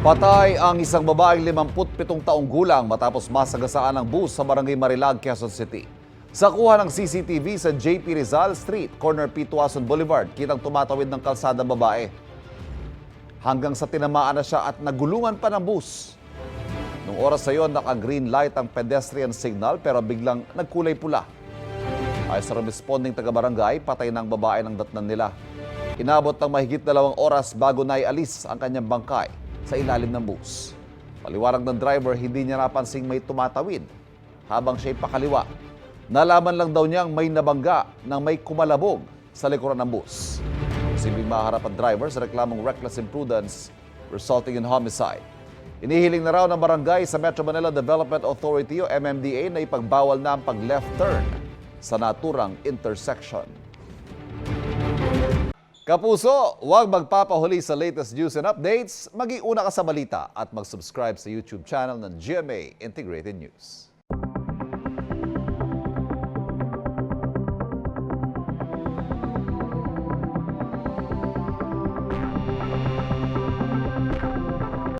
Patay ang isang babaeng 57 taong gulang matapos masagasaan ng bus sa Barangay Marilag, Quezon City. Sa kuha ng CCTV sa JP Rizal Street, corner P. Tuason Boulevard, kitang tumatawid ng kalsada babae. Hanggang sa tinamaan na siya at nagulungan pa ng bus. Noong oras na yon, naka-green light ang pedestrian signal pero biglang nagkulay pula. Ayon sa responding taga-barangay, patay na ang babae ng datnan nila. Inabot ng mahigit 2 oras bago naialis ang kanyang bangkay sa ilalim ng bus. Paliwanag ng driver, hindi niya napansing may tumatawid habang siya'y pakaliwa. Nalaman lang daw niyang may nabangga nang may kumalabog sa likuran ng bus. Posibleng maharap ang driver sa reklamong reckless imprudence resulting in homicide. Inihiling na raw ng barangay sa Metro Manila Development Authority o MMDA na ipagbawal na ang pag-left turn sa naturang intersection. Kapuso, huwag magpapahuli sa latest news and updates. Mag-iuna ka sa balita at mag-subscribe sa YouTube channel ng GMA Integrated News.